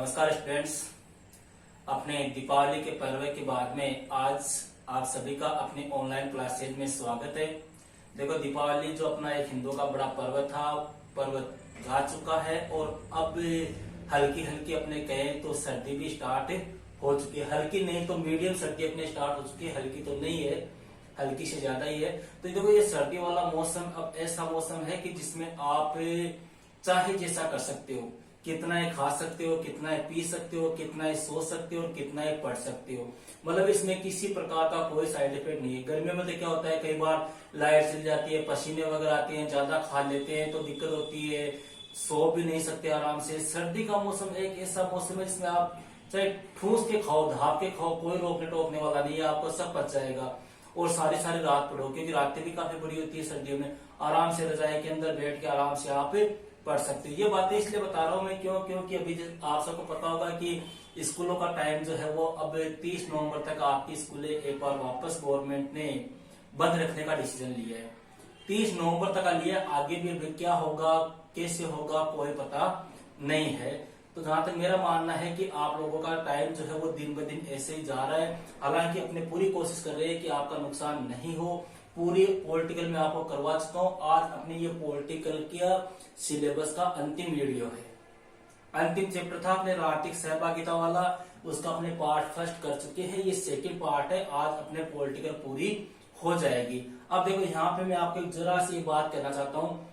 नमस्कार स्टूडेंट्स। अपने दीपावली के पर्व के बाद में आज आप सभी का अपनी ऑनलाइन क्लासेज में स्वागत है। देखो, दीपावली जो अपना एक हिंदू का बड़ा पर्व था, पर्व जा चुका है और अब हल्की हल्की अपने कहें तो सर्दी भी स्टार्ट हो चुकी है। हल्की नहीं तो मीडियम सर्दी अपने स्टार्ट हो चुकी है, हल्की तो नहीं है, हल्की से ज्यादा ही है। तो देखो, ये सर्दी वाला मौसम अब ऐसा मौसम है कि जिसमें आप चाहे जैसा कर सकते हो, कितना ही खा सकते हो, कितना ही पी सकते हो, कितना ही सो सकते हो और कितना ही पढ़ सकते हो। मतलब इसमें किसी प्रकार का कोई साइड इफेक्ट नहीं है। गर्मियों में तो क्या होता है, कई बार लाइट चली जाती है, पसीने वगैरह आते हैं, ज्यादा खा लेते हैं तो दिक्कत होती है, सो भी नहीं सकते आराम से। सर्दी का मौसम एक ऐसा मौसम है जिसमें आप चाहे ठूस के खाओ, धाप के खाओ, कोई रोकने टोकने वाला नहीं है, आपको सब पच जाएगा। और सारी सारी रात पढ़ो, क्योंकि रातें भी काफी बड़ी होती है सर्दियों में। आराम से रजाई के अंदर बैठ के आराम से आप पढ़ सकते हो। ये बातें इसलिए बता रहा हूँ मैं क्योंकि अभी आप सबको पता होगा कि स्कूलों का टाइम जो है वो अब 30 नवंबर तक आपकी स्कूलें एक बार वापस गवर्नमेंट ने बंद रखने का डिसीजन लिया है। 30 नवंबर तक का लिया, आगे भी क्या होगा कैसे होगा कोई पता नहीं है। तो जहां तक मेरा मानना है कि आप लोगों का टाइम जो है वो दिन ब दिन ऐसे ही जा रहा है। हालांकि अपने पूरी कोशिश कर रहे हैं कि आपका नुकसान नहीं हो। पूरी पॉलिटिकल में आपको करवा चुका हूँ। आज अपने ये पॉलिटिकल का सिलेबस का अंतिम वीडियो है। अंतिम चैप्टर था अपने राजनीतिक सहभागिता वाला, उसका अपने पार्ट फर्स्ट कर चुके हैं। ये सेकंड पार्ट है, आज अपने पॉलिटिकल पूरी हो जाएगी। अब देखो, यहाँ पे मैं आपको जरा सी बात कहना चाहता हूँ।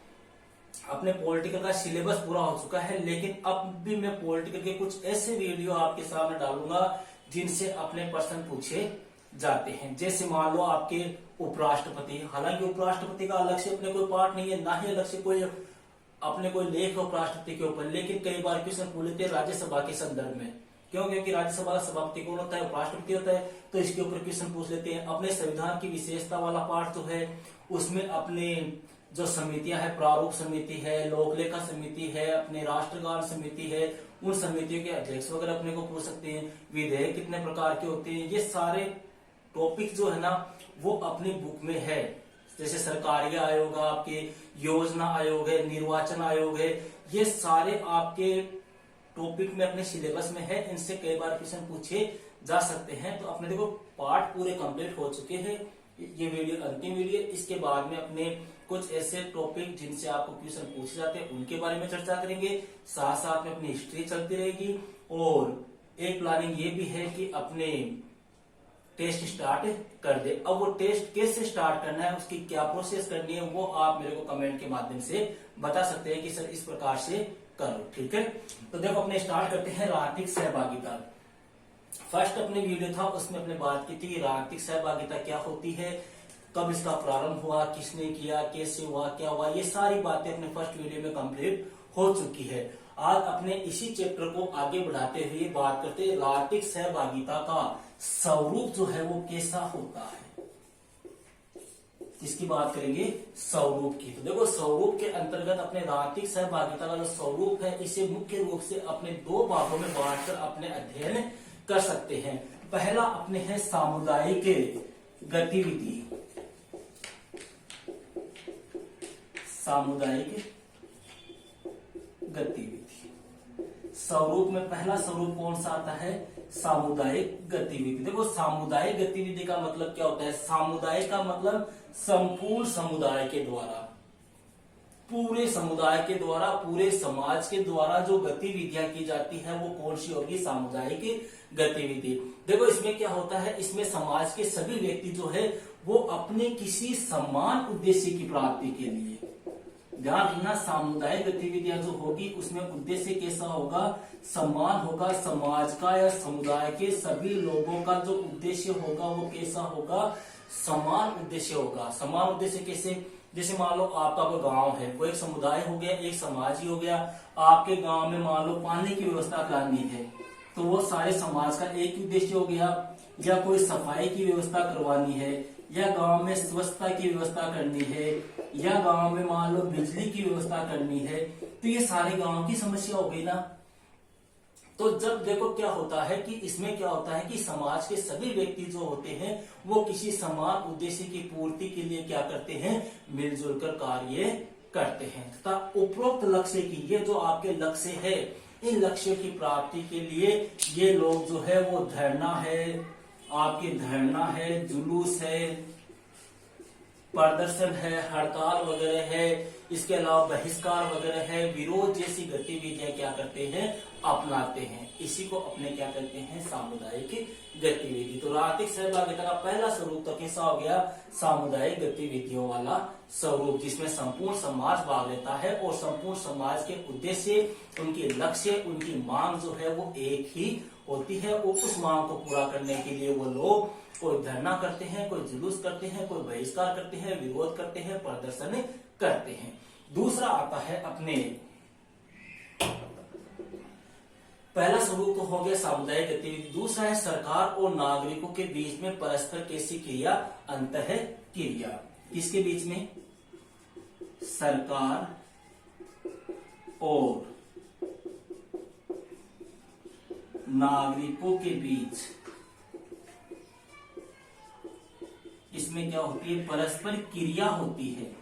अपने पॉलिटिकल का सिलेबस पूरा हो चुका है, लेकिन अब भी मैं पॉलिटिकल के कुछ ऐसे वीडियो आपके सामने डालूंगा जिनसे अपने प्रश्न पूछे जाते हैं। जैसे मान लो आपके उपराष्ट्रपति, हालांकि उपराष्ट्रपति का अलग से अपने कोई पार्ट नहीं है, ना ही अलग से कोई अपने कोई लेख है उपराष्ट्रपति के ऊपर, लेकिन कई बार क्वेश्चन पूछ लेते हैं राज्यसभा के संदर्भ में। क्यों? क्योंकि राज्यसभा का सभापति कौन होता है? उपराष्ट्रपति होता है। तो इसके ऊपर क्वेश्चन पूछ लेते हैं। अपने संविधान की विशेषता वाला पार्ट जो है उसमें अपने जो समितियां है, प्रारूप समिति है, लोकलेखा समिति है, अपने राष्ट्रगान समिति है, उन समितियों के अध्यक्ष वगैरह अपने को पूछ सकते हैं। विधेयक कितने प्रकार के होते हैं, ये सारे टॉपिक जो है ना वो अपनी बुक में है। जैसे सरकारी आयोग, आपके योजना आयोग है, निर्वाचन आयोग है, ये सारे आपके टॉपिक में अपने सिलेबस में है। इनसे कई बार क्वेश्चन पूछे जा सकते हैं। तो अपने देखो पार्ट पूरे कंप्लीट हो चुके हैं। ये वीडियो अंतिम वीडियो। इसके बाद में अपने कुछ ऐसे टॉपिक जिनसे आपको क्वेश्चन पूछे जाते हैं उनके बारे में चर्चा करेंगे। साथ साथ में अपनी हिस्ट्री चलती रहेगी और एक प्लानिंग ये भी है कि अपने टेस्ट स्टार्ट कर दे। अब वो टेस्ट कैसे स्टार्ट करना है, उसकी क्या प्रोसेस करनी है, वो आप मेरे को कमेंट के माध्यम से बता सकते हैं कि सर इस प्रकार से करो। ठीक है, तो देखो अपने स्टार्ट करते हैं राजनीतिक सहभागिता। फर्स्ट अपने वीडियो था उसमें अपने बात की थी राजनीतिक सहभागिता क्या होती है, कब इसका प्रारंभ हुआ, किसने किया, कैसे हुआ, क्या हुआ, ये सारी बातें अपने फर्स्ट वीडियो में कंप्लीट हो चुकी है। आज अपने इसी चैप्टर को आगे बढ़ाते हुए बात करते हैं राजनीतिक सहभागिता का स्वरूप जो है वो कैसा होता है। इसकी बात करेंगे स्वरूप की। तो देखो, स्वरूप के अंतर्गत अपने राजनीतिक सहभागिता का जो स्वरूप है इसे मुख्य रूप से अपने दो भागों में बांटकर अपने अध्ययन कर सकते हैं। पहला अपने है सामुदायिक गतिविधि। सामुदायिक गतिविधि स्वरूप में पहला स्वरूप कौन सा आता है? सामुदायिक गतिविधि। देखो, सामुदायिक गतिविधि का मतलब क्या होता है? सामुदायिक का मतलब संपूर्ण समुदाय के द्वारा, पूरे समुदाय के द्वारा, पूरे समाज के द्वारा जो गतिविधियां की जाती है वो कौन सी होगी? सामुदायिक गतिविधि। देखो, इसमें क्या होता है, इसमें समाज के सभी व्यक्ति जो है वो अपने किसी समान उद्देश्य की प्राप्ति के लिए, ध्यान रखना, सामुदायिक गतिविधियां जो होगी उसमें उद्देश्य कैसा होगा? समान होगा। समाज का या समुदाय के सभी लोगों का जो उद्देश्य होगा वो कैसा होगा? समान उद्देश्य होगा। समान उद्देश्य कैसे? जैसे मान लो आपका कोई गांव है, वो एक समुदाय हो गया, एक समाज ही हो गया। आपके गांव में मान लो पानी की व्यवस्था करनी है तो वो सारे समाज का एक ही उद्देश्य हो गया। या कोई सफाई की व्यवस्था करवानी है, या गांव में स्वच्छता की व्यवस्था करनी है, या गांव में मान लो बिजली की व्यवस्था करनी है, तो ये सारे गांव की समस्या हो गई ना। तो जब देखो क्या होता है कि इसमें क्या होता है कि समाज के सभी व्यक्ति जो होते हैं वो किसी समान उद्देश्य की पूर्ति के लिए क्या करते हैं? मिलजुल कर कार्य करते हैं तथा उपरोक्त लक्ष्य की, ये जो आपके लक्ष्य है इन लक्ष्यों की प्राप्ति के लिए ये लोग जो है वो धरना है, आपके धरना है, जुलूस है, प्रदर्शन है, हड़ताल वगैरह है, इसके अलावा बहिष्कार वगैरह है, विरोध जैसी गतिविधियां क्या करते हैं, अपनाते हैं। इसी को अपने क्या करते हैं, सामुदायिक गतिविधि। तो राजनीतिक सहभागिता का पहला स्वरूप तो कैसा हो गया, सामुदायिक गतिविधियों वाला स्वरूप, जिसमें संपूर्ण समाज भाग लेता है और संपूर्ण समाज के उद्देश्य, उनके लक्ष्य, उनकी मांग जो है वो एक ही होती है और उस मांग को पूरा करने के लिए वो लोग कोई धरना करते हैं, कोई जुलूस करते हैं, कोई बहिष्कार करते हैं, विरोध करते हैं, प्रदर्शन करते हैं। दूसरा आता है अपने, पहला स्वरूप तो हो गया सामुदायिक गतिविधि। दूसरा है सरकार और नागरिकों के बीच में परस्पर कैसी क्रिया, अंतः क्रिया। किसके बीच में, सरकार और नागरिकों के बीच, इसमें क्या होती है, परस्पर क्रिया होती है।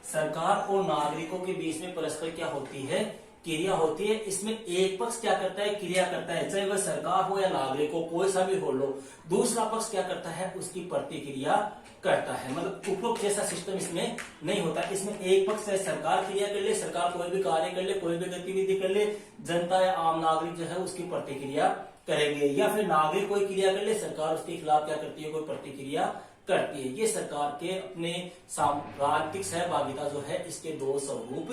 सरकार और नागरिकों के बीच में परस्पर क्या होती है, क्रिया होती है। इसमें एक पक्ष क्या करता है, क्रिया करता है, चाहे वह सरकार हो या नागरिक हो, कोई सा भी हो लो, दूसरा पक्ष क्या करता है, उसकी प्रतिक्रिया करता है। मतलब उपरोक्त जैसा सिस्टम इसमें नहीं होता। इसमें एक पक्ष चाहे सरकार क्रिया कर ले, सरकार कोई भी कार्य कर ले, कोई भी गतिविधि कर ले, जनता या आम नागरिक जो है उसकी प्रतिक्रिया करेंगे, या फिर नागरिक कोई क्रिया कर ले, सरकार उसके खिलाफ क्या करती है, कोई प्रतिक्रिया करती है। ये सरकार के अपने राजनीतिक सहभागिता जो है इसके दो स्वरूप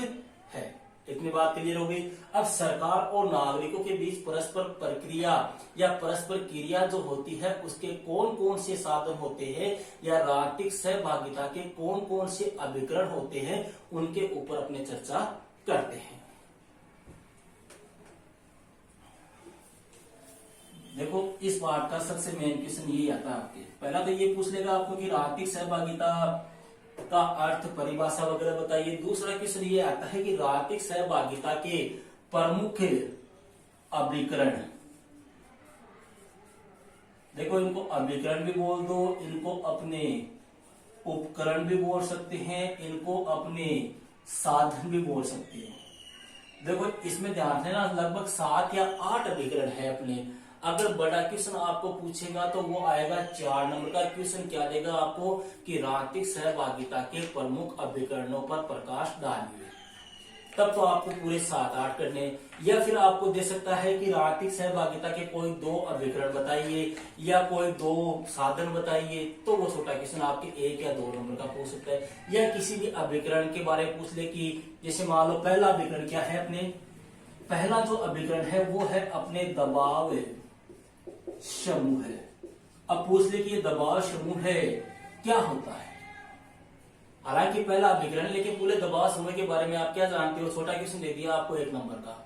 है। इतनी बात क्लियर हो गई। अब सरकार और नागरिकों के बीच परस्पर प्रक्रिया या परस्पर क्रिया जो होती है उसके कौन कौन से साधन होते हैं या राजनीतिक सहभागिता के कौन कौन से अभिकरण होते हैं, उनके ऊपर अपने चर्चा करते हैं। देखो इस बात का सबसे मेन क्वेश्चन यही आता है आपके, पहला तो ये पूछ लेगा आपको कि राजनीतिक सहभागिता का अर्थ, परिभाषा वगैरह बताइए। दूसरा क्वेश्चन ये आता है कि राजनीतिक सहभागिता के प्रमुख अभिकरण, देखो इनको अभिकरण भी बोल दो, इनको अपने उपकरण भी बोल सकते हैं, इनको अपने साधन भी बोल सकते हैं। देखो इसमें ध्यान देना, लगभग 7 या 8 अभिकरण है अपने। अगर बड़ा क्वेश्चन आपको पूछेगा तो वो आएगा 4 नंबर का क्वेश्चन, क्या देगा आपको कि राजनीतिक सहभागिता के प्रमुख अभिकरणों पर प्रकाश डालिए। तब तो आपको पूरे 7-8 करने, या फिर आपको दे सकता है कि राजनीतिक सहभागिता के कोई 2 अभिकरण बताइए या कोई 2 साधन बताइए, तो वो छोटा क्वेश्चन आपके 1 या 2 नंबर का पूछ सकता है। या किसी भी अभिकरण के बारे में पूछ ले कि जैसे मान लो पहला अभिकरण क्या है अपने, पहला जो अभिकरण है वो है अपने दबाव समूह है। अब पूछ ले कि ये दबाव समूह है क्या होता है, हालांकि पहला अभिकरण, लेकिन पूरे दबाव समूह के बारे में आप क्या जानते हो, छोटा क्वेश्चन दे दिया आपको 1 नंबर का।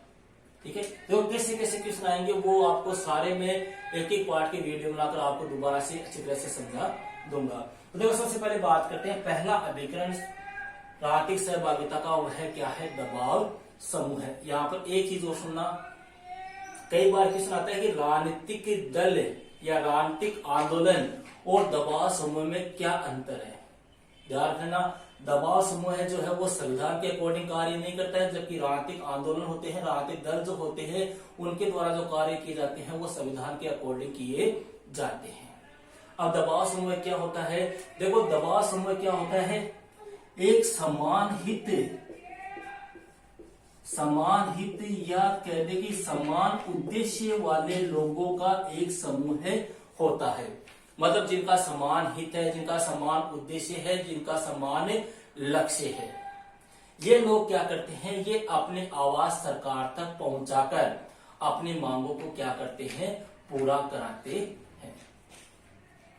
ठीक है, तो कैसे कैसे क्वेश्चन आएंगे वो आपको सारे में एक एक पार्ट के वीडियो बनाकर आपको दोबारा से अच्छी तरह से समझा दूंगा। तो देखो सबसे पहले बात करते हैं, पहला अभिकरण राजनीतिक सहभागिता का वह है क्या है, दबाव समूह है। यहाँ पर एक चीज और सुनना, कई बार क्वेश्चन आता है कि राजनीतिक दल या राजनीतिक आंदोलन और दबाव समूह में क्या अंतर है। ध्यान रखना, दबाव समूह है जो है वो संविधान के अकॉर्डिंग कार्य नहीं करता है, जबकि राजनीतिक आंदोलन होते हैं, राजनीतिक दल जो होते हैं उनके द्वारा जो कार्य किए जाते हैं वो संविधान के अकॉर्डिंग किए जाते हैं। अब दबाव समूह क्या होता है, देखो दबाव समूह क्या होता है, एक समान हित या कह दे कि समान उद्देश्य वाले लोगों का एक समूह होता है। मतलब जिनका समान हित है, जिनका समान उद्देश्य है, जिनका समान लक्ष्य है। ये लोग क्या करते हैं, ये अपने आवाज सरकार तक पहुंचाकर अपनी मांगों को क्या करते हैं, पूरा कराते हैं।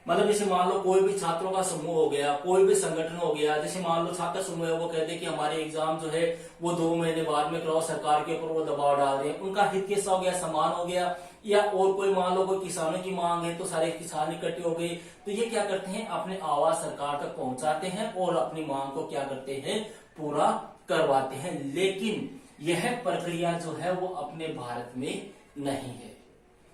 मतलब जैसे मान लो कोई भी छात्रों का समूह हो गया, कोई भी संगठन हो गया, जैसे मान लो छात्र समूह है, वो कहते हैं कि हमारे एग्जाम जो है वो 2 महीने बाद में कराओ, सरकार के ऊपर वो दबाव डाल रहे हैं, उनका हित कैसा हो गया, समान हो गया। या और कोई मान लो कोई किसानों की मांग है तो सारे किसान इकट्ठे हो गए, तो ये क्या करते हैं, अपने आवाज सरकार तक पहुंचाते हैं और अपनी मांग को क्या करते हैं, पूरा करवाते हैं। लेकिन यह प्रक्रिया जो है वो अपने भारत में नहीं है।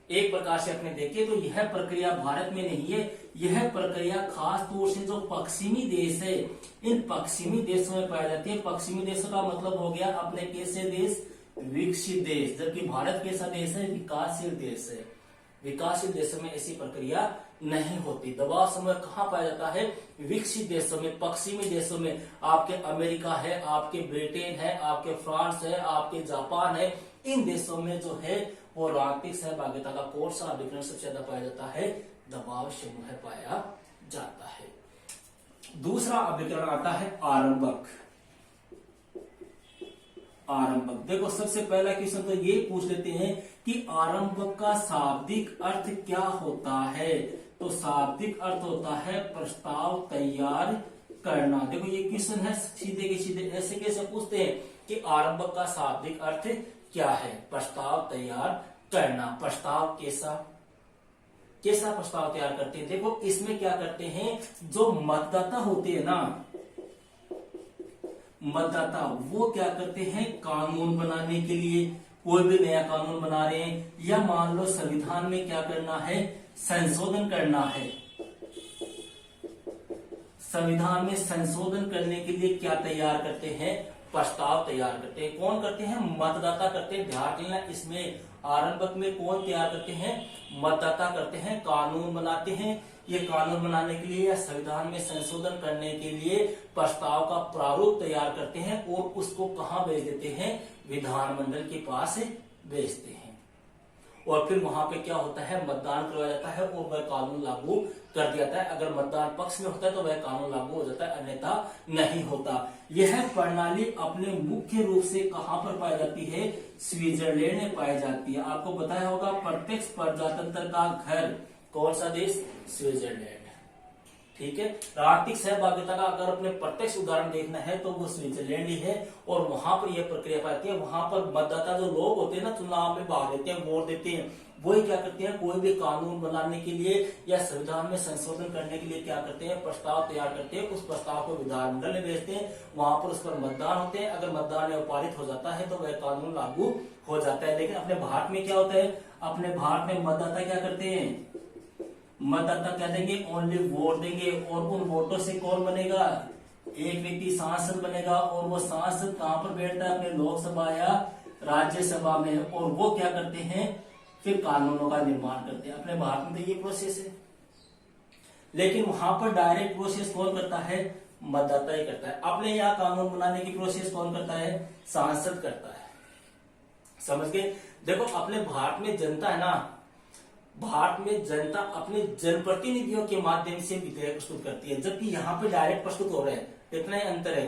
एक प्रकार से अपने देखें तो यह प्रक्रिया भारत में नहीं है, यह प्रक्रिया खास तौर से जो पश्चिमी देश है, इन पश्चिमी देशों में पाई जाती है। पश्चिमी देशों का मतलब हो गया अपने कैसे देश, विकसित देश, जबकि भारत कैसा देश है? विकासशील देश है। विकासशील देशों में ऐसी प्रक्रिया नहीं होती। दबाव समूह कहाँ पाया जाता है? विकसित देशों में, पश्चिमी देशों में। आपके अमेरिका है, आपके ब्रिटेन है, आपके फ्रांस है, आपके जापान है, इन देशों में जो है वो राजनीतिक सहभागिता का कौन सा अभिकरण सबसे ज्यादा पाया जाता है? दबाव समूह पाया जाता है। दूसरा अभिकरण आता है आरंभक। आरंभक, देखो सबसे पहला क्वेश्चन तो ये पूछ लेते हैं कि आरंभक का शाब्दिक अर्थ क्या होता है? तो शाब्दिक अर्थ होता है प्रस्ताव तैयार करना। देखो ये क्वेश्चन है सीधे के सीधे, ऐसे कैसे पूछते हैं कि आरंभक का शाब्दिक अर्थ क्या है? प्रस्ताव तैयार करना। प्रस्ताव कैसा प्रस्ताव तैयार करते हैं? देखो इसमें क्या करते हैं, जो मतदाता होते हैं ना, मतदाता वो क्या करते हैं, कानून बनाने के लिए, कोई भी नया कानून बना रहे हैं या मान लो संविधान में क्या करना है, संशोधन करना है, संविधान में संशोधन करने के लिए क्या तैयार करते हैं, प्रस्ताव तैयार करते हैं। कौन करते हैं? मतदाता करते हैं। ध्यान देना, इसमें आरंभक में कौन तैयार करते हैं? मतदाता करते हैं। कानून बनाते हैं, ये कानून बनाने के लिए या संविधान में संशोधन करने के लिए प्रस्ताव का प्रारूप तैयार करते हैं और उसको कहां भेज देते हैं? विधानमंडल के पास भेजते हैं। और फिर वहां पे क्या होता है, मतदान करवाया जाता है और वह कानून लागू कर दिया जाता है। अगर मतदान पक्ष में होता है तो वह कानून लागू हो जाता है, अन्यथा नहीं होता। यह प्रणाली अपने मुख्य रूप से कहां पर पाई जाती है? स्विट्जरलैंड में पाई जाती है। आपको बताया होगा प्रत्यक्ष प्रजातंत्र का घर कौन सा देश? स्विट्जरलैंड। ठीक है, राजनीतिक सहभागिता का अगर अपने प्रत्यक्ष उदाहरण देखना है तो वो स्विट्जरलैंड ही है। और वहां पर यह प्रक्रिया पाती है, वहां पर मतदाता जो लोग होते हैं ना, चुनाव में भाग लेते हैं, वोट देते हैं, वही क्या करते हैं, कोई भी कानून बनाने के लिए या संविधान में संशोधन करने के लिए क्या करते हैं, प्रस्ताव तैयार करते हैं। उस प्रस्ताव को विधानमंडल में भेजते हैं, वहां पर उस पर मतदान होते हैं। अगर मतदान में पारित हो जाता है तो वह कानून लागू हो जाता है। लेकिन अपने भारत में क्या होता है, अपने भारत में मतदाता क्या करते हैं, मतदाता क्या देंगे, ओनली वोट देंगे। और उन वोटों से कौन बनेगा, एक व्यक्ति सांसद बनेगा। और वो सांसद कहां पर बैठता है, अपने लोकसभा या राज्यसभा में। और वो क्या करते हैं, फिर कानूनों का निर्माण करते हैं। अपने भारत में तो ये प्रोसेस है। लेकिन वहां पर डायरेक्ट प्रोसेस कौन करता है, मतदाता ही करता है। अपने यहाँ कानून बनाने की प्रोसेस कौन करता है, सांसद करता है। समझ गए? देखो अपने भारत में जनता है ना, भारत में जनता अपने जनप्रतिनिधियों के माध्यम से विधेयक प्रस्तुत करती है, जबकि यहाँ पे डायरेक्ट प्रस्तुत हो रहे हैं। इतना ही अंतर है।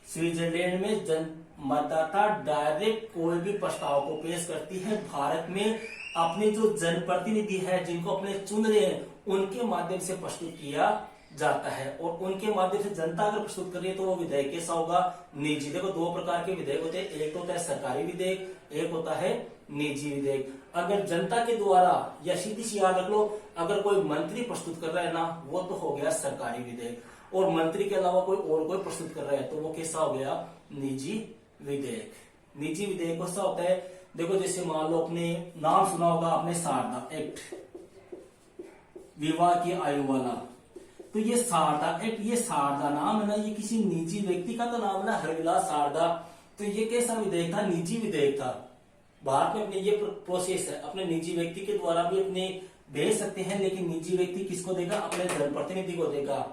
स्विट्जरलैंड में मतदाता डायरेक्ट कोई भी प्रस्ताव को पेश करती है। भारत में अपने जो जनप्रतिनिधि है, जिनको अपने चुन रहे हैं, उनके माध्यम से प्रस्तुत किया जाता है। और उनके माध्यम से जनता अगर प्रस्तुत कर रही है तो वो विधेयक कैसा होगा, निजी। देखो दो प्रकार के विधेयक होते हैं, एक होता है सरकारी विधेयक, एक होता है निजी विधेयक। अगर जनता के द्वारा, या सीधी सी याद रख लो, अगर कोई मंत्री प्रस्तुत कर रहा है ना, वो तो हो गया सरकारी विधेयक। और मंत्री के अलावा कोई प्रस्तुत कर रहा है तो वो कैसा हो गया, निजी विधेयक। निजी विधेयक कैसा होता है, देखो जैसे मान लो, अपने नाम सुना होगा आपने, शारदा एक्ट, विवाह की आयु वाला। तो ये शारदा एक्ट, ये शारदा नाम है ना, ये किसी निजी व्यक्ति का तो नाम है ना, हरविलास शारदा। तो ये कैसा विधेयक था, निजी विधेयक था। भारत में अपने ये प्रोसेस है, अपने निजी व्यक्ति के द्वारा भी अपने भेज सकते हैं, लेकिन निजी व्यक्ति किसको देगा, अपने जनप्रतिनिधि को देगा।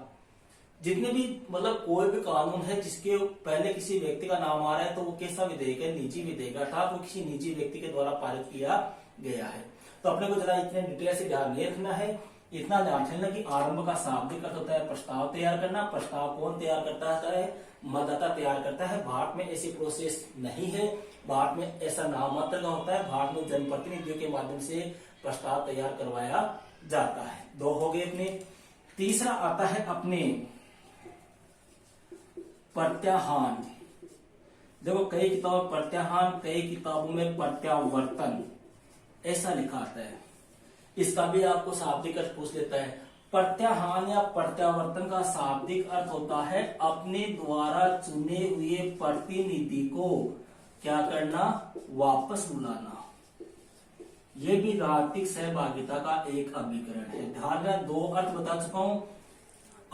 जितने भी मतलब कोई भी कानून है जिसके पहले किसी व्यक्ति का नाम आ रहा है तो वो कैसा विधेयक है, निजी विधेयक, अर्थात वो किसी निजी व्यक्ति के द्वारा पारित किया गया है। तो अपने को जरा इतने डिटेल से ध्यान नहीं रखना है, इतना ध्यान रखना कि आरंभ का शाब्दिक अर्थ होता है प्रस्ताव तैयार करना। प्रस्ताव कौन तैयार करता है, मतदाता तैयार करता है। भारत में ऐसी प्रोसेस नहीं है, भारत में ऐसा नाम मात्र का होता है। भारत में जनप्रतिनिधियों के माध्यम से प्रस्ताव तैयार करवाया जाता है। दो हो गए अपने। तीसरा आता है अपने प्रत्याहान। देखो कई किताबों प्रत्याहान, कई किताबों में प्रत्यावर्तन ऐसा लिखा आता है। इसका भी आपको शाब्दिक अर्थ पूछ लेता है। प्रत्याहान या प्रत्यावर्तन का शाब्दिक अर्थ होता है अपने द्वारा चुने हुए प्रतिनिधि को क्या करना, वापस बुलाना। यह भी राजनीतिक सहभागिता का एक अभिकरण है। ध्यान रखना, दो अर्थ बता चुका हूं।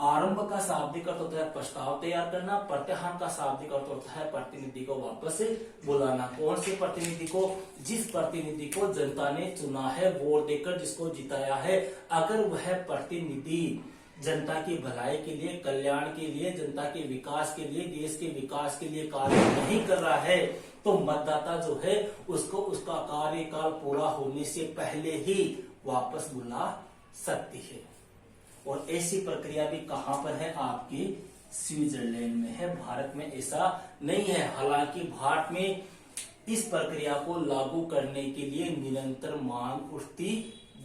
आरंभ का शाब्दिक अर्थ होता है प्रस्ताव तैयार करना, प्रत्याहान का शाब्दिक अर्थ होता है प्रतिनिधि को वापस बुलाना। कौन से प्रतिनिधि को? जिस प्रतिनिधि को जनता ने चुना है, वोट देकर जिसको जिताया है, अगर वह प्रतिनिधि जनता की भलाई के लिए, कल्याण के लिए, जनता के विकास के लिए, देश के विकास के लिए कार्य नहीं कर रहा है, तो मतदाता जो है उसको उसका कार्यकाल पूरा होने से पहले ही वापस बुला सकती है। और ऐसी प्रक्रिया भी कहां पर है? आपकी स्विट्जरलैंड में है, भारत में ऐसा नहीं है। हालांकि भारत में इस प्रक्रिया को लागू करने के लिए निरंतर मांग उठती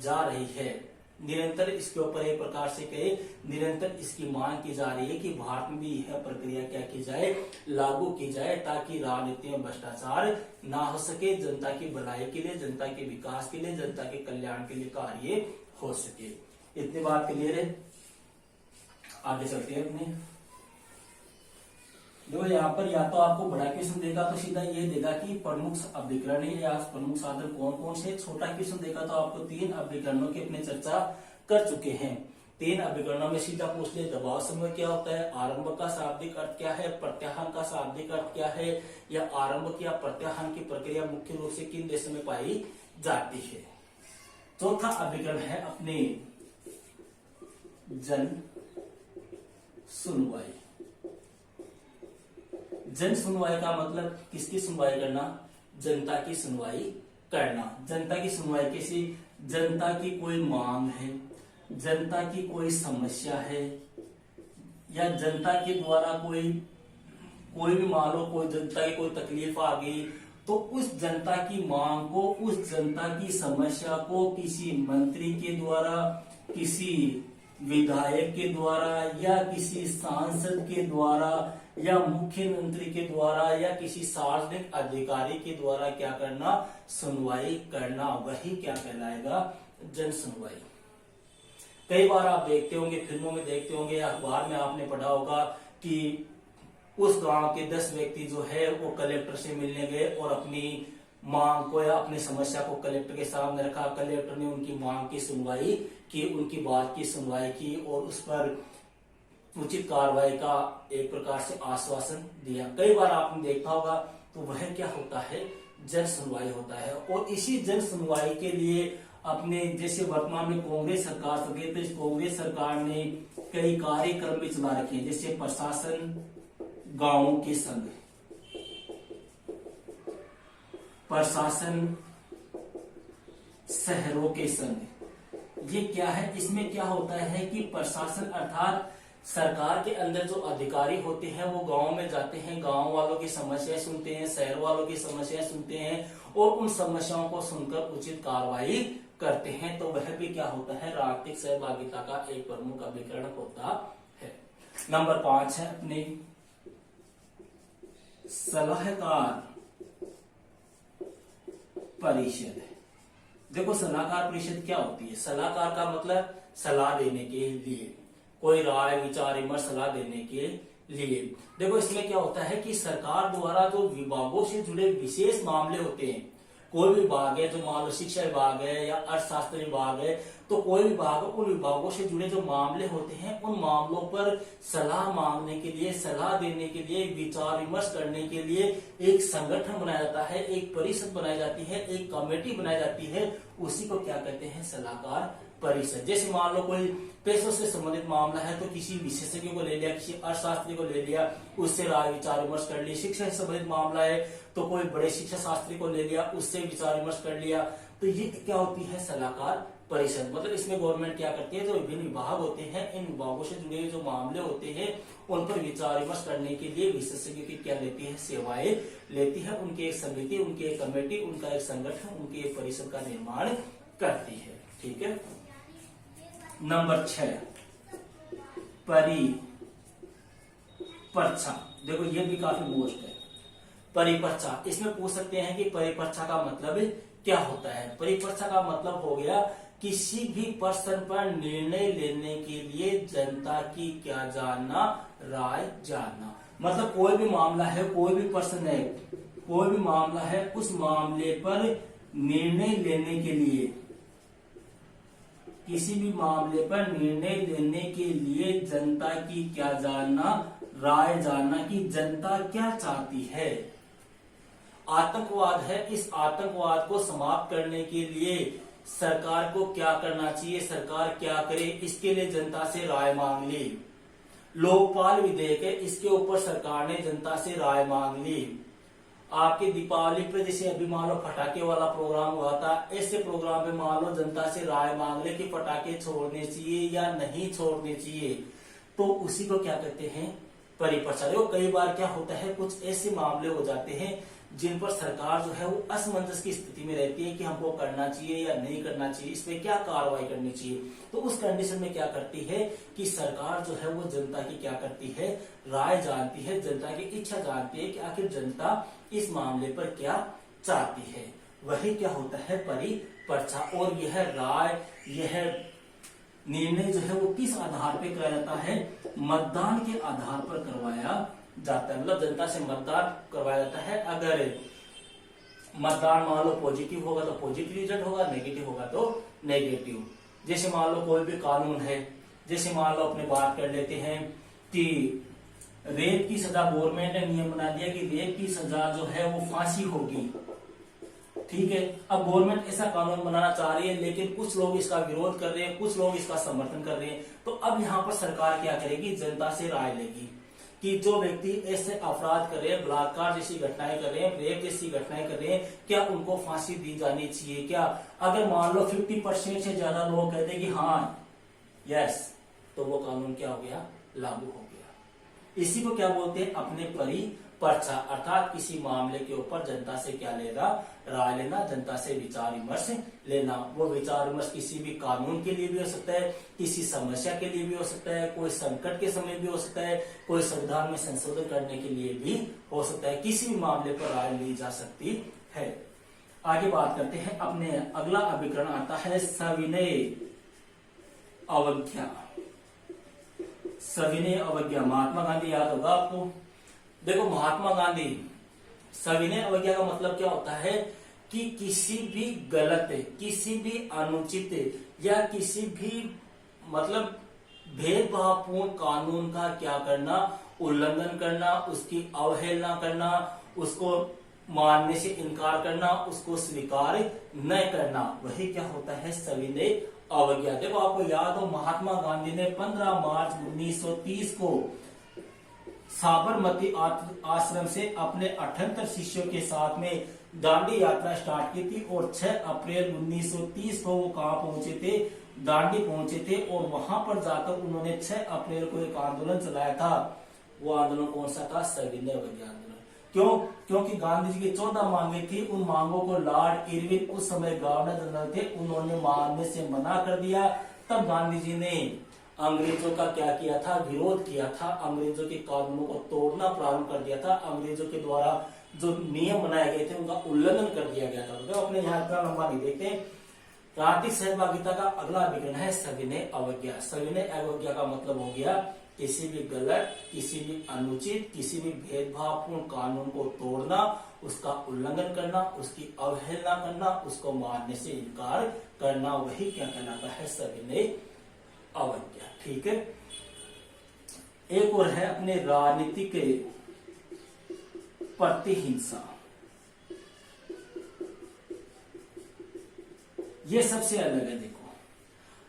जा रही है। निरंतर इसके ऊपर एक प्रकार से कहे, निरंतर इसकी मांग की जा रही है कि भारत में भी यह प्रक्रिया क्या की जाए, लागू की जाए, ताकि राजनीति में भ्रष्टाचार ना हो सके, जनता की भलाई के लिए, जनता के विकास के लिए, जनता के कल्याण के लिए कार्य हो सके। इतनी बात क्लियर है। आगे चलते हैं अपने। देखो यहाँ पर या तो आपको बड़ा क्वेश्चन देगा तो सीधा ये देगा कि प्रमुख अभिकरण या प्रमुख साधन कौन कौन से। छोटा क्वेश्चन देगा तो आपको 3 अभिकरणों की अपने चर्चा कर चुके हैं। 3 अभिकरणों में सीधा पूछ ले दबाव समय क्या होता है, आरंभ का शाब्दिक अर्थ क्या है, प्रत्याहान का शाब्दिक अर्थ क्या है, या आरंभ या प्रत्याहान की प्रक्रिया मुख्य रूप से किन देशों में पाई जाती है। चौथा अभिकरण है अपने जन सुनवाई। जन सुनवाई का मतलब किसकी सुनवाई करना? जनता की सुनवाई करना। जनता की सुनवाई कैसी? जनता की कोई मांग है, जनता की कोई समस्या है, या जनता के द्वारा कोई भी मान लो कोई जनता की कोई तकलीफ आ गई, तो उस जनता की मांग को, उस जनता की समस्या को किसी मंत्री के द्वारा, किसी विधायक के द्वारा, या किसी सांसद के द्वारा, या मुख्यमंत्री के द्वारा, या किसी सार्वजनिक अधिकारी के द्वारा क्या करना? सुनवाई करना। वही क्या कहलाएगा? जन सुनवाई। कई बार आप देखते होंगे, फिल्मों में देखते होंगे, अखबार में आपने पढ़ा होगा कि उस गांव के 10 व्यक्ति जो है वो कलेक्टर से मिलने गए और अपनी मांग को या अपनी समस्या को कलेक्टर के सामने रखा। कलेक्टर ने उनकी मांग की सुनवाई की, उनकी बात की सुनवाई की और उस पर उचित कार्रवाई का एक प्रकार से आश्वासन दिया। कई बार आपने देखा होगा। तो वह क्या होता है? जन सुनवाई होता है। और इसी जन सुनवाई के लिए अपने जैसे वर्तमान में कांग्रेस सरकार हो गई, तो इस कांग्रेस सरकार ने कई कार्यक्रम भी चला रखे हैं, जैसे प्रशासन गांवों के संग, प्रशासन शहरों के संग। ये क्या है? इसमें क्या होता है कि प्रशासन अर्थात सरकार के अंदर जो अधिकारी होते हैं वो गांव में जाते हैं, गांव वालों की समस्याएं सुनते हैं, शहर वालों की समस्याएं सुनते हैं और उन समस्याओं को सुनकर उचित कार्रवाई करते हैं। तो वह भी क्या होता है? राजनीतिक सहभागिता का एक प्रमुख अभिकरण होता है। नंबर 5 है अपने सलाहकार परिषद। देखो सलाहकार परिषद क्या होती है? सलाहकार का मतलब सलाह देने के लिए, कोई राय विचार विमर्श सलाह देने के लिए। देखो इसमें क्या होता है कि सरकार द्वारा जो विभागों से जुड़े विशेष मामले होते हैं, कोई भी विभाग है, जो मान लो शिक्षा विभाग है या अर्थशास्त्र विभाग है, तो कोई विभाग, उन विभागों से जुड़े जो मामले होते हैं उन मामलों पर सलाह मांगने के लिए, सलाह देने के लिए, विचार विमर्श करने के लिए एक संगठन बनाया जाता है, एक परिषद बनाई जाती है, एक कमेटी बनाई जाती है। उसी को क्या कहते हैं? सलाहकार परिषद। जैसे मान लो कोई पैसों से संबंधित मामला है तो किसी विशेषज्ञ को ले लिया, किसी अर्थशास्त्री को ले लिया, उससे राय विचार विमर्श कर लिया। शिक्षा से संबंधित मामला है तो कोई बड़े शिक्षा शास्त्री को ले लिया, उससे विचार विमर्श कर लिया। तो ये क्या होती है? सलाहकार परिषद। मतलब इसमें गवर्नमेंट क्या करती है? जो विभिन्न विभाग होते हैं, इन विभागों से जुड़े जो मामले होते हैं उन पर विचार विमर्श करने के लिए विशेषज्ञ की क्या लेती है? सेवाएं लेती है। उनकी एक समिति, उनकी एक कमेटी, उनका एक संगठन, उनकी एक परिषद का निर्माण करती है। ठीक है। नंबर 6 परिपरीक्षा। देखो ये भी काफी मोस्ट है। परिपरीक्षा, इसमें पूछ सकते हैं कि परिपरीक्षा का मतलब क्या होता है? परिपरीक्षा का मतलब हो गया किसी भी प्रश्न पर निर्णय लेने के लिए जनता की क्या जानना? राय जानना। मतलब कोई भी मामला है, कोई भी प्रश्न है, कोई भी मामला है, उस मामले पर निर्णय लेने के लिए किसी भी मामले पर निर्णय लेने के लिए जनता की क्या जानना, राय जानना कि जनता क्या चाहती है। आतंकवाद है, इस आतंकवाद को समाप्त करने के लिए सरकार को क्या करना चाहिए, सरकार क्या करे, इसके लिए जनता से राय मांग ली। लोकपाल विधेयक है, इसके ऊपर सरकार ने जनता से राय मांग ली। आपके दीपावली पे जैसे अभी मान लो पटाखे वाला प्रोग्राम हुआ था, ऐसे प्रोग्राम पे मान लो जनता से राय मांग ले कि पटाखे छोड़ने चाहिए या नहीं छोड़ने चाहिए, तो उसी को क्या कहते हैं, परिपक्वता। देखो कई बार क्या होता है, कुछ ऐसे मामले हो जाते हैं जिन पर सरकार जो है वो असमंजस की स्थिति में रहती है कि हमको करना चाहिए या नहीं करना चाहिए, इसमें क्या कार्रवाई करनी चाहिए। तो उस कंडीशन में क्या करती है कि सरकार जो है वो जनता की क्या करती है, राय जानती है, जनता की इच्छा जानती है कि आखिर जनता इस मामले पर क्या चाहती है। वही क्या होता है, परिपर्चा। और यह राय, यह निर्णय जो है वो किस आधार पर कराया जाता है, मतदान के आधार पर करवाया जाता है। मतलब जनता से मतदान करवाया जाता है। अगर मतदान मान लो पॉजिटिव होगा तो पॉजिटिव रिजल्ट होगा, नेगेटिव होगा तो नेगेटिव। जैसे मान लो कोई भी कानून है, जैसे मान लो अपने बात कर लेते हैं कि रेप की सजा, गवर्नमेंट ने नियम बना दिया कि रेप की सजा जो है वो फांसी होगी, ठीक है। अब गवर्नमेंट ऐसा कानून बनाना चाह रही है, लेकिन कुछ लोग इसका विरोध कर रहे हैं, कुछ लोग इसका समर्थन कर रहे हैं। तो अब यहाँ पर सरकार क्या करेगी, जनता से राय लेगी कि जो व्यक्ति ऐसे अपराध कर रहे हैं, बलात्कार जैसी घटनाएं कर रहे हैं, रेप जैसी घटनाएं कर रहे हैं, क्या उनको फांसी दी जानी चाहिए क्या। अगर मान लो 50% से ज्यादा लोग कहते हैं कि हाँ, यस, तो वो कानून क्या हो गया, लागू हो गया। इसी को क्या बोलते हैं, अपने परिपर्चा, अर्थात किसी मामले के ऊपर जनता से क्या लेना, राय लेना, जनता से विचार विमर्श लेना। वो विचार विमर्श किसी भी कानून के लिए भी हो सकता है, किसी समस्या के लिए भी हो सकता है, कोई संकट के समय भी हो सकता है, कोई संविधान में संशोधन करने के लिए भी हो सकता है। किसी भी मामले पर राय ली जा सकती है। आगे बात करते हैं, अपने अगला अभिकरण आता है सविनय अवज्ञा। सविनय अवज्ञा, महात्मा गांधी याद होगा आपको। देखो महात्मा गांधी, सविनय अवज्ञा का मतलब क्या होता है कि किसी भी गलत, किसी भी अनुचित या किसी भी मतलब भेदभावपूर्ण कानून का क्या करना, उल्लंघन करना, उसकी अवहेलना करना, उसको मानने से इनकार करना, उसको स्वीकार न करना, वही क्या होता है, सविनय अवज्ञा। देखो आपको याद हो, महात्मा गांधी ने 15 मार्च 1930 को साबरमती आश्रम से अपने 78 शिष्यों के साथ में दांडी यात्रा स्टार्ट की थी और 6 अप्रैल 1930 को वो कहां पहुंचे थे, दांडी पहुंचे थे। और वहां पर जाकर उन्होंने 6 अप्रैल को एक आंदोलन चलाया था। वो आंदोलन कौन सा था, सविनय अवज्ञा आंदोलन। क्यों, क्योंकि गांधी जी की 14 मांगे थी। उन मांगों को लॉर्ड इरविन, उस समय गवर्नर जनरल थे, उन्होंने मानने से मना कर दिया। तब गांधी जी ने अंग्रेजों का क्या किया था, विरोध किया था, अंग्रेजों के कानूनों को तोड़ना प्रारंभ कर दिया था, अंग्रेजों के द्वारा जो नियम बनाए गए थे उनका उल्लंघन कर दिया गया था। तो अपने यहाँ इतना लंबा नहीं देखते। राष्ट्रीय सहभागिता का अगला अभिकरण है सविनय अवज्ञा। सविनय अवज्ञा का मतलब हो गया किसी भी गलत, किसी भी अनुचित, किसी भी भेदभावपूर्ण कानून को तोड़ना, उसका उल्लंघन करना, उसकी अवहेलना करना, उसको मानने से इनकार करना, वही क्या कहलाता है, सविनय अवज्ञा। ठीक है। एक और है अपने राजनीतिक प्रतिहिंसा। ये सबसे अलग है। देखो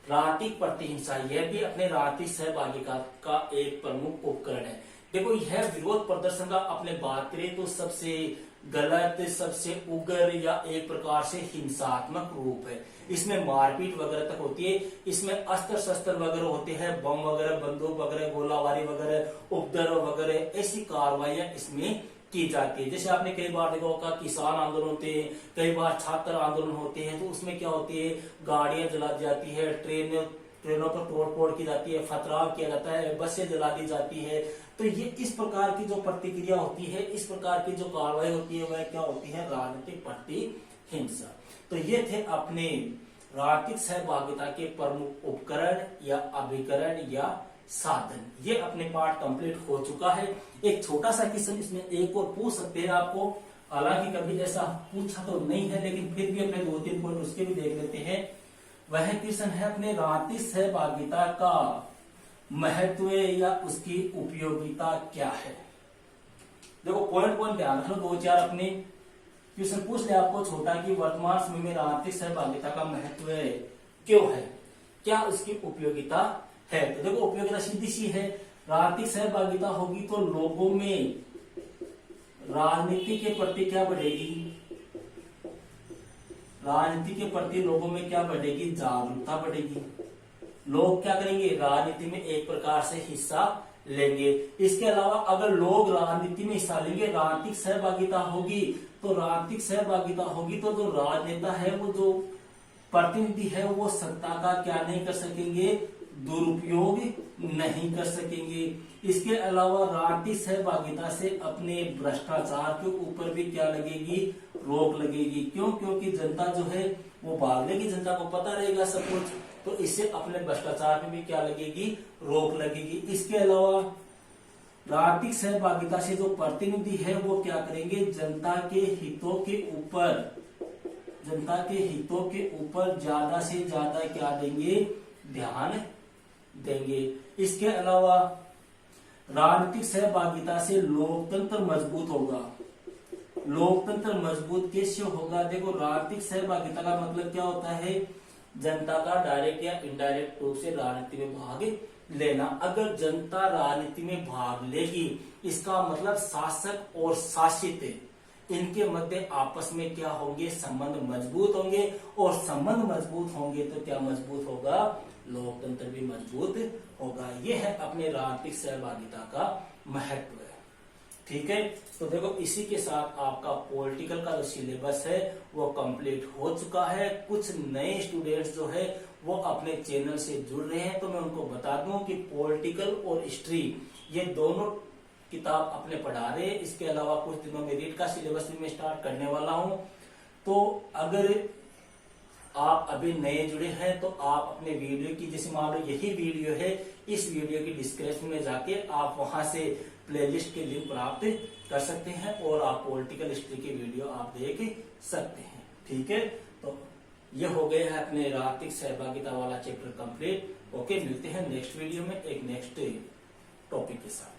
राजनीतिक प्रतिहिंसा, यह भी अपने राजनीतिक सहभागिता का एक प्रमुख उपकरण है। देखो यह विरोध प्रदर्शन का अपने बात करें तो सबसे गलत, सबसे उग्र या एक प्रकार से हिंसात्मक रूप है। इसमें मारपीट वगैरह तक होती है, इसमें अस्त्र शस्त्र वगैरह होते हैं, बम वगैरह, बंदूक वगैरह, गोलाबारी वगैरह, उपद्रव वगैरह, ऐसी कार्रवाइयां इसमें की जाती है। जैसे आपने कई बार देखा होगा किसान आंदोलन होते हैं, कई बार छात्र आंदोलन होते हैं, तो उसमें क्या होती है, गाड़ियां जला दी जाती है, ट्रेनों पर तोड़-फोड़ की जाती है, पथराव किया जाता है, बसें जला दी जाती है। तो ये इस प्रकार की जो प्रतिक्रिया होती है, इस प्रकार की जो कार्रवाई होती है, वह क्या होती है, राजनीतिक प्रतिहिंसा। तो ये थे अपने राजनीतिक सहभागिता के प्रमुख उपकरण या अभिकरण या साधन। ये अपने पार्ट कंप्लीट हो चुका है। एक छोटा सा क्वेश्चन इसमें एक और पूछ सकते हैं आपको, हालांकि कभी ऐसा पूछा तो नहीं है, लेकिन फिर भी अपने 2-3 पॉइंट उसके भी देख लेते हैं। वह क्वेश्चन है अपने राजनीतिक सहभागिता का महत्व या उसकी उपयोगिता क्या है। देखो पॉइंट पॉइंट ध्यान रखो, दो चार अपने क्वेश्चन पूछ ले आपको छोटा कि वर्तमान समय में राजनीतिक सहभागिता का महत्व क्यों है, क्या उसकी उपयोगिता है। तो देखो उपयोगिता सीधी सी है, राजनीतिक सहभागिता होगी तो लोगों में राजनीति के प्रति क्या बढ़ेगी, राजनीति के प्रति लोगों में क्या बढ़ेगी, जागरूकता बढ़ेगी। लोग क्या करेंगे, राजनीति में एक प्रकार से हिस्सा लेंगे। इसके अलावा अगर लोग राजनीति में हिस्सा लेंगे, राजनीतिक सहभागिता होगी, तो राजनीतिक सहभागिता होगी तो जो राजनेता है, वो जो प्रतिनिधि है, वो सत्ता का क्या नहीं कर सकेंगे, दुरुपयोग नहीं कर सकेंगे। इसके अलावा राजनीतिक सहभागिता से अपने भ्रष्टाचार के ऊपर भी क्या लगेगी, रोक लगेगी। क्यों, क्योंकि जनता जो है वो भाग लेगी, जनता को पता रहेगा सब कुछ, तो इससे अपने भ्रष्टाचार में भी क्या लगेगी, रोक लगेगी। इसके अलावा राजनीतिक सहभागिता से जो प्रतिनिधि है वो क्या करेंगे, जनता के हितों के ऊपर ज्यादा से ज्यादा क्या देंगे, ध्यान देंगे। इसके अलावा राजनीतिक सहभागिता से लोकतंत्र मजबूत होगा। लोकतंत्र मजबूत कैसे होगा, देखो राजनीतिक सहभागिता का मतलब क्या होता है, जनता का डायरेक्ट या इनडायरेक्ट रूप से राजनीति में भाग लेना। अगर जनता राजनीति में भाग लेगी, इसका मतलब शासक और शासित इनके मध्य आपस में क्या होंगे, संबंध मजबूत होंगे, और संबंध मजबूत होंगे तो क्या मजबूत होगा, लोकतंत्र भी मजबूत होगा। यह है अपने राजनीतिक सहभागिता का महत्व। ठीक है, तो देखो इसी के साथ आपका पॉलिटिकल का जो सिलेबस है वो कंप्लीट हो चुका है। कुछ नए स्टूडेंट्स जो है वो अपने चैनल से जुड़ रहे हैं, तो मैं उनको बता दूं कि पॉलिटिकल और हिस्ट्री ये दोनों किताब अपने पढ़ा रहे हैं। इसके अलावा कुछ दिनों में रीट का सिलेबस भी मैं स्टार्ट करने वाला हूं। तो अगर आप अभी नए जुड़े हैं तो आप अपने वीडियो की, जैसे मान लो यही वीडियो है, इस वीडियो की डिस्क्रिप्शन में जाके आप वहां से प्लेलिस्ट के लिंक प्राप्त कर सकते हैं और आप पॉलिटिकल हिस्ट्री के वीडियो आप देख सकते हैं। ठीक है, तो ये हो गया है अपने राजनीतिक सहभागिता वाला चैप्टर कंप्लीट। ओके, मिलते हैं नेक्स्ट वीडियो में एक नेक्स्ट टॉपिक के साथ।